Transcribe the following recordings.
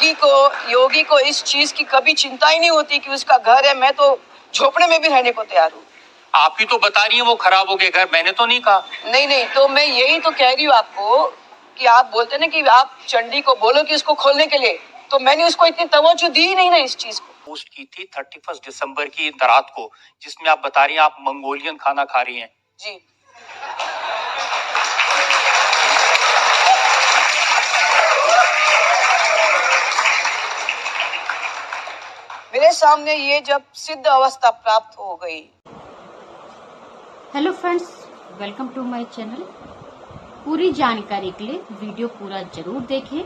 योगी को इस चीज की कभी चिंता ही नहीं होती कि उसका घर है। मैं तो झोपड़े में भी रहने को तैयार हूँ। आप ही तो बता रही हैं वो खराब हो गए घर, मैंने तो नहीं कहा। नहीं, तो मैं यही तो कह रही हूँ आपको कि आप बोलते ना कि आप चंडी को बोलो कि इसको खोलने के लिए, तो मैंने उसको इतनी तवज्जो दी ही नहीं ना इस चीज को। पोस्ट की थी 31 दिसंबर की रात को, जिसमें आप बता रही हैं आप मंगोलियन खाना खा रही हैं। जी, मेरे सामने ये जब सिद्ध अवस्था प्राप्त हो गई। Hello friends, welcome to my channel. पूरी जानकारी के लिए वीडियो पूरा जरूर देखें,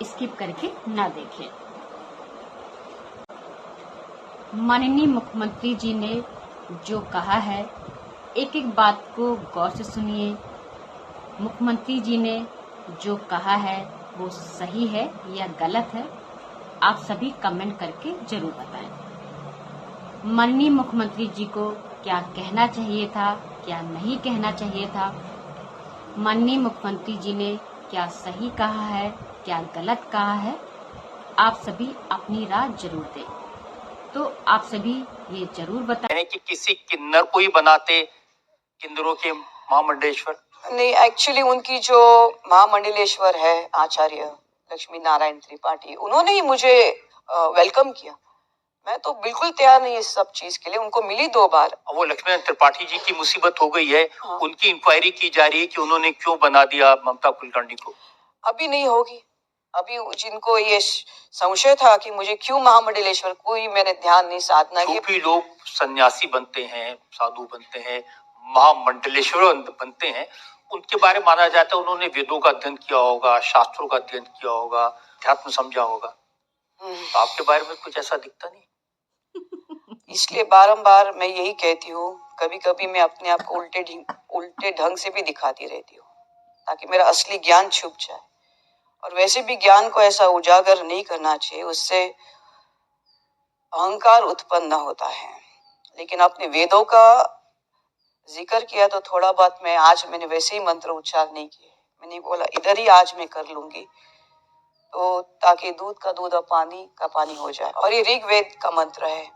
स्किप करके ना देखें। माननीय मुख्यमंत्री जी ने जो कहा है, एक एक बात को गौर से सुनिए। मुख्यमंत्री जी ने जो कहा है वो सही है या गलत है, आप सभी कमेंट करके जरूर बताएं। माननीय मुख्यमंत्री जी को क्या कहना चाहिए था, क्या नहीं कहना चाहिए था, माननीय मुख्यमंत्री जी ने क्या सही कहा है, क्या गलत कहा है, आप सभी अपनी राय जरूर दें। तो आप सभी ये जरूर बताएं कि किसी किन्नर को ही बनाते किन्नरों के महामंडलेश्वर। नहीं, एक्चुअली उनकी जो महामंडलेश्वर है आचार्य लक्ष्मी नारायण त्रिपाठी, उन्होंने ही मुझे वेलकम किया। मैं तो बिल्कुल तैयार नहीं इस सब चीज के लिए। उनको मिली 2 बार। वो लक्ष्मी त्रिपाठी जी की मुसीबत हो गई है। हाँ। उनकी इंक्वायरी की जा रही है कि उन्होंने क्यों बना दिया ममता कुलकर्णी को। अभी नहीं होगी। अभी जिनको ये संशय था कि मुझे क्यों महामंडलेश्वर, कोई मैंने ध्यान नहीं साधना की। जो भी लोग सन्यासी बनते हैं, साधु बनते हैं, महामंडलेश्वर बनते हैं, उनके बारे में माना जाता है उन्होंने वेदों का अध्ययन किया होगा, शास्त्रों का अध्ययन किया होगा, अध्यात्म समझा होगा। तो आपके बारे में कुछ ऐसा दिखता नहीं। इसलिए बारंबार मैं यही कहती हूँ, कभी कभी मैं अपने आप को उल्टे ढंग से भी दिखाती रहती हूँ ताकि मेरा असली ज्ञान छुप जाए। और वैसे भी ज्ञान को ऐसा उजागर नहीं करना चाहिए, उससे अहंकार उत्पन्न होता है। लेकिन अपने वेदों का जिक्र किया तो थोड़ा बहुत मैंने वैसे ही मंत्र उच्चार नहीं किए। मैंने बोला इधर ही आज मैं कर लूंगी, तो ताकि दूध का दूध और पानी का पानी हो जाए। और ये ऋग्वेद का मंत्र है,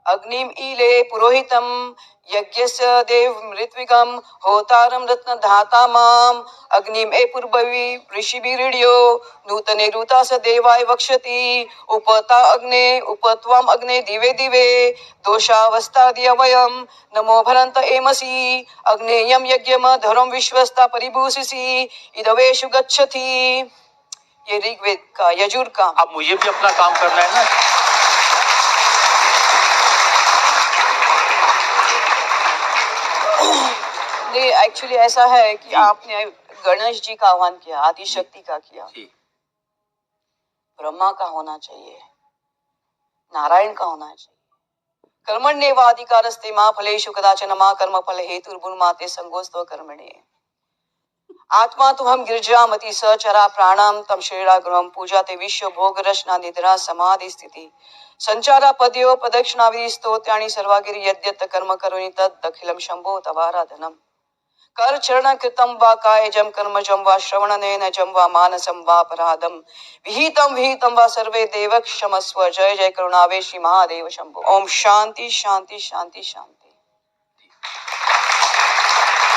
अग्निम ईले पुरोहितम यज्ञस्य देव मृत्विकम होतारम रत्न धाता माम अग्निम ए पूर्ववी ऋषिभिर्यो नूतने ऋता स देवाय वक्षति उपता अग्ने उपत्वम अग्ने दिवे दिवे दोषावस्थादिय वयम नमो भरंत एमसि अग्नेयम यज्ञम धर्म विश्वस्ता परिभूषिषि इदवेषु गच्छति। ये ऋग्वेद का यजुर का। अब मुझे भी अपना काम करना है ना। नहीं, एक्चुअली ऐसा है कि आपने गणेश जी का आह्वान किया, आदिशक्ति का किया, ब्रह्मा का होना चाहिए, नारायण का होना चाहिए। कर्मण्येवाधिकारस्ते मा फलेषु कदाचन मा कर्म फल हेतुर्भुर्माते संगोस्तव कर्मणे। आत्मा तो हम गिरजामति सचरा प्राणम तम श्रीरागृहम पूजा ते विश्व भोग रचना निद्रा समाधि स्थिति संचारा पदयो प्रदक्षिणा विधि स्तोत्यानि सर्वागिरि यद्यत कर्म करोनि तद अखिलम शंभो तवाराधनम कर चरण कृतम वा काय जम कर्म जम वा श्रवण नयन जम वा मानसम वा अपराधम विहितम वा सर्वे देव क्षमस्व। जय जय करुणावे श्री महादेव शंभो। ओम शांति शांति शांति शांति।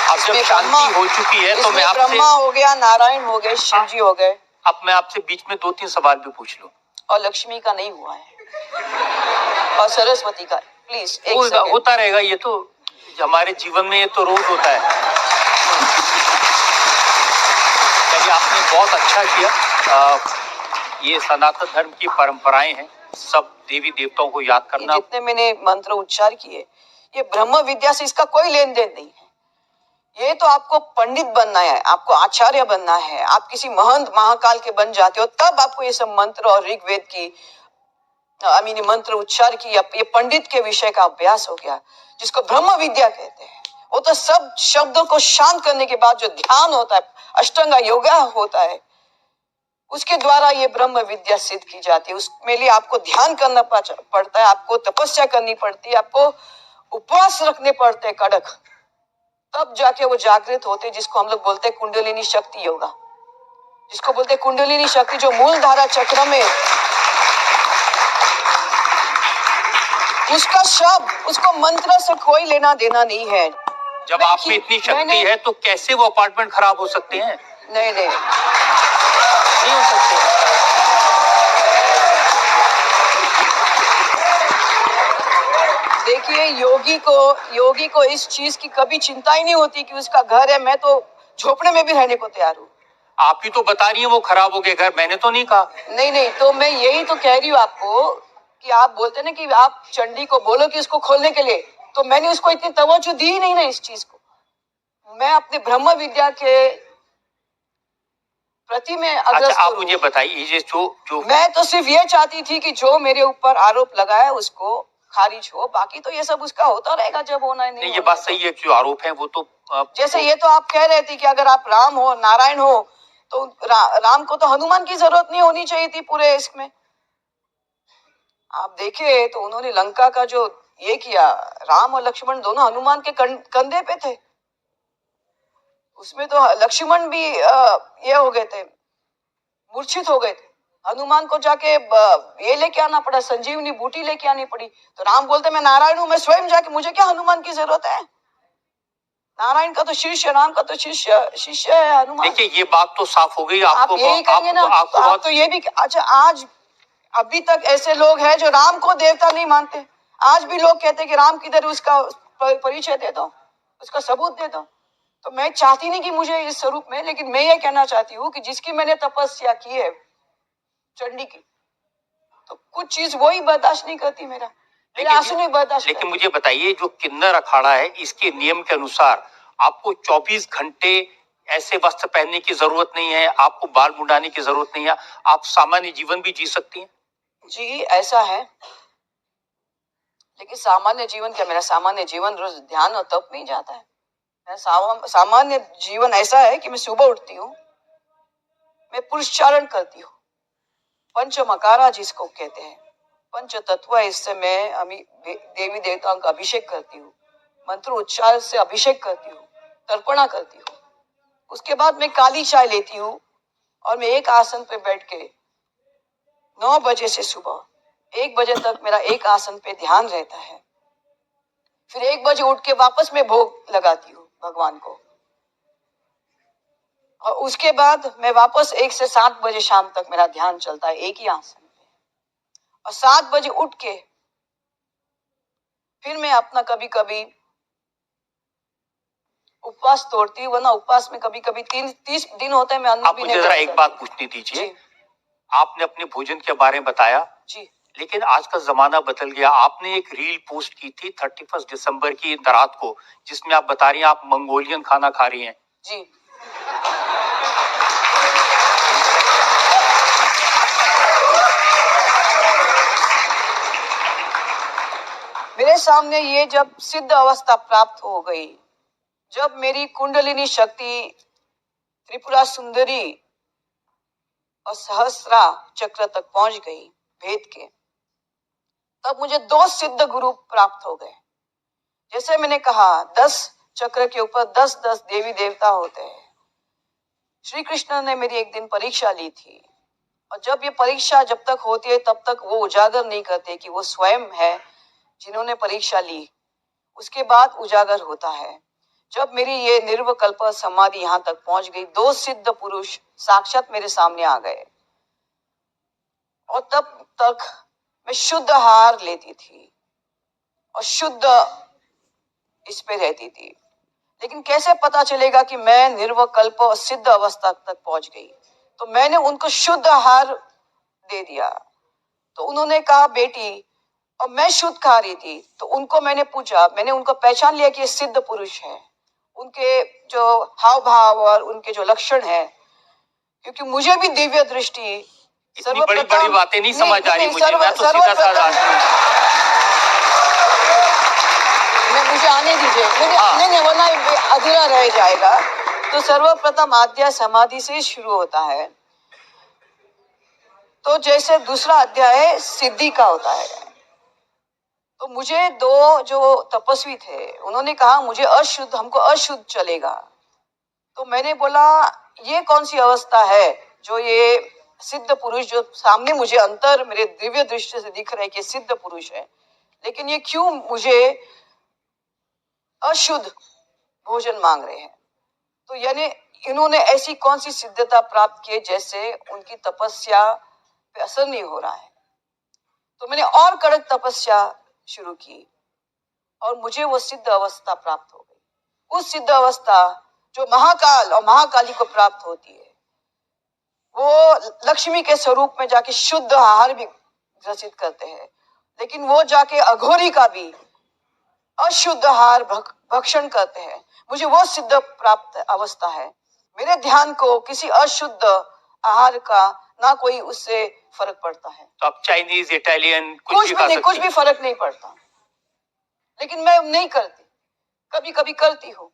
अब जब शांति हो चुकी है तो मैं आपसे, ब्रह्मा हो गया, नारायण हो गए, शिव जी हो गए। अब मैं आपसे बीच में 2-3 सवाल भी पूछ लूं। और लक्ष्मी का नहीं हुआ है और सरस्वती का। प्लीज होता रहेगा, ये तो हमारे जीवन में ये तो रोज होता है। आपने बहुत अच्छा किया। ये सनातन धर्म की परंपराएं हैं, सब देवी देवताओं को याद करना। जितने मैंने मंत्र उच्चार किए, ये ब्रह्म विद्या से इसका कोई लेन देन नहीं है। ये तो आपको पंडित बनना है, आपको आचार्य बनना है, आप किसी महंत महाकाल के बन जाते हो, तब आपको ये सब मंत्र और ऋग्वेद की मंत्र उच्चार की, ये पंडित के विषय का अभ्यास हो गया, जिसको ब्रह्म विद्या कहते हैं। वो तो सब शब्दों को शांत करने के बाद जो ध्यान होता है, अष्टांग योगा होता है, उसके द्वारा ये ब्रह्म विद्या सिद्ध की जाती है। उसमें लिए आपको ध्यान करना पड़ता है, आपको तपस्या करनी पड़ती है, आपको उपवास रखने पड़ते हैं कड़क, तब जाके वो जागृत होते, जिसको हम लोग बोलते हैं कुंडलिनी शक्ति योगा, जिसको बोलते हैं कुंडलिनी शक्ति, जो मूल धारा चक्र में उसका शब्द, उसको मंत्र से कोई लेना देना नहीं है। जब आप में इतनी शक्ति है तो कैसे वो अपार्टमेंट खराब हो सकते हैं? नहीं नहीं हो सकते। देखिए, योगी को इस चीज की कभी चिंता ही नहीं होती कि उसका घर है। मैं तो झोपड़े में भी रहने को तैयार हूँ। आप ही तो बता रही हैं वो खराब हो गए घर, मैंने तो नहीं कहा। नहीं, तो मैं यही तो कह रही हूँ आपको कि आप बोलते ना कि आप चंडी को बोलो कि इसको खोलने के लिए, तो मैंने उसको इतनी तवज्जो दी ही नहीं ना इस चीज को। मैं अपने ब्रह्म विद्या के प्रति में अग्रसर अच्छा, आप हूँ। मुझे बताइए, ये जो मैं तो सिर्फ ये चाहती थी कि जो मेरे ऊपर आरोप लगा है उसको खारिज हो, बाकी तो ये सब उसका होता रहेगा जब होना है। नहीं, ये बात सही है, जो आरोप है वो तो जैसे ये तो आप कह रहे थे कि अगर आप राम हो, नारायण हो, तो राम को तो हनुमान की जरूरत नहीं होनी चाहिए थी पूरे इसमें। आप देखे तो उन्होंने लंका का जो ये किया, राम और लक्ष्मण दोनों हनुमान के कंधे पे थे। उसमें तो लक्ष्मण भी ये हो गए थे, मूर्छित हो गए थे। हनुमान को जाके ये लेके आना पड़ा, संजीवनी बूटी लेके आनी पड़ी। तो राम बोलते मैं नारायण हूं, मैं स्वयं जाके, मुझे क्या हनुमान की जरूरत है। नारायण का तो शिष्य, राम का तो शिष्य है हनुमान। देखिए, ये बात तो साफ हो गई। आप यही कहेंगे ना, आप तो ये भी, अच्छा आज अभी तक ऐसे लोग हैं जो राम को देवता नहीं मानते। आज भी लोग कहते हैं कि राम किधर, उसका परिचय दे दो, उसका सबूत दे दो। तो मैं चाहती नहीं कि मुझे इस स्वरूप में, लेकिन मैं ये कहना चाहती हूँ कि जिसकी मैंने तपस्या की है चंडी की, तो कुछ चीज वो ही बर्दाश्त नहीं करती, मेरे आंसू नहीं बर्दाश्त। लेकिन मुझे बताइए, जो किन्नर अखाड़ा है इसके नियम के अनुसार आपको 24 घंटे ऐसे वस्त्र पहनने की जरूरत नहीं है, आपको बाल मुंडाने की जरूरत नहीं है, आप सामान्य जीवन भी जी सकती हैं। जी ऐसा है, लेकिन सामान्य जीवन क्या, मेरा सामान्य जीवन रोज ध्यान और तप में ही जाता है। मेरा सामान्य जीवन ऐसा है कि मैं सुबह उठती हूँ, मैं पुरुषचारण करती हूँ, पंचमकारा जिसको कहते हैं, पंच तत्व, इससे मैं देवी देवताओं का अभिषेक करती हूँ, मंत्र उच्चार से अभिषेक करती हूँ, तर्पणा करती हूँ। उसके बाद मैं काली चाय लेती हूँ और मैं एक आसन पे बैठ के 9 बजे से सुबह 1 बजे तक मेरा एक आसन पे ध्यान रहता है। फिर 1 बजे उठ के वापस मैं भोग लगाती हूँ भगवान को, और उसके बाद मैं वापस 1 से 7 बजे शाम तक मेरा ध्यान चलता है एक ही आसन पे। और 7 बजे उठ के फिर मैं अपना कभी कभी उपवास तोड़ती हूँ, वरना उपवास में कभी कभी 30 दिन होते हैं मैं अन्न आप भी मुझे नहीं जरा कर एक सकती। बात पूछनी दीजिए। आपने अपने भोजन के बारे में बताया जी, लेकिन आज का जमाना बदल गया। आपने एक रील पोस्ट की थी 31 दिसंबर की रात को, जिसमें आप बता रही हैं आप मंगोलियन खाना खा रही हैं। जी। मेरे सामने ये जब सिद्ध अवस्था प्राप्त हो गई, जब मेरी कुंडलिनी शक्ति त्रिपुरा सुंदरी और सहस्रा चक्र तक पहुंच गई भेद के, तब मुझे 2 सिद्ध गुरु प्राप्त हो गए। जैसे मैंने कहा 10 चक्र के ऊपर 10-10 देवी देवता होते हैं। श्री कृष्ण ने मेरी एक दिन परीक्षा ली थी, और जब ये परीक्षा जब तक होती है तब तक वो उजागर नहीं करते कि वो स्वयं है जिन्होंने परीक्षा ली। उसके बाद उजागर होता है। जब मेरी ये निर्विकल्प समाधि यहाँ तक पहुंच गई, 2 सिद्ध पुरुष साक्षात मेरे सामने आ गए, और तब तक मैं शुद्ध आहार लेती थी और शुद्ध इस पे रहती थी। लेकिन कैसे पता चलेगा कि मैं निर्विकल्प और सिद्ध अवस्था तक पहुंच गई? तो मैंने उनको शुद्ध आहार दे दिया, तो उन्होंने कहा बेटी, और मैं शुद्ध खा रही थी, तो उनको मैंने पूछा, मैंने उनको पहचान लिया कि ये सिद्ध पुरुष है, उनके जो हाव भाव और उनके जो लक्षण है, क्योंकि मुझे भी दिव्य दृष्टि इतनी बड़ी बड़ी बातें नहीं समझ आ रही मुझे, मैं तो सीधा साधा मुझे आने दीजिए, नहीं वरना अधूरा रह जाएगा। तो सर्वप्रथम आद्या समाधि से शुरू होता है। तो जैसे दूसरा अध्याय सिद्धि का होता है। तो मुझे 2 जो तपस्वी थे उन्होंने कहा मुझे अशुद्ध, हमको अशुद्ध चलेगा। तो मैंने बोला ये कौन सी अवस्था है जो ये सिद्ध पुरुष जो सामने मुझे अंतर मेरे दिव्य दृष्टि से दिख रहा है कि सिद्ध पुरुष है, लेकिन ये क्यों मुझे अशुद्ध भोजन मांग रहे हैं? तो यानी इन्होंने ऐसी कौन सी सिद्धता प्राप्त की जैसे उनकी तपस्या पे असर नहीं हो रहा है? तो मैंने और कड़क तपस्या शुरू की और मुझे वो सिद्ध अवस्था प्राप्त हो गई। उस सिद्ध अवस्था जो महाकाल और महाकाली को प्राप्त होती है, वो लक्ष्मी के स्वरूप में जाके शुद्ध आहार भी ग्रसित करते हैं, लेकिन वो जाके अघोरी का भी अशुद्ध आहार भक्षण करते हैं। मुझे वो सिद्ध प्राप्त अवस्था है। मेरे ध्यान को किसी अशुद्ध आहार का ना कोई उससे फर्क पड़ता है। तो आप चाइनीज, इटालियन कुछ भी खा नहीं, सकते कुछ हैं। भी फर्क नहीं पड़ता, लेकिन मैं नहीं करती, कभी कभी करती हूँ।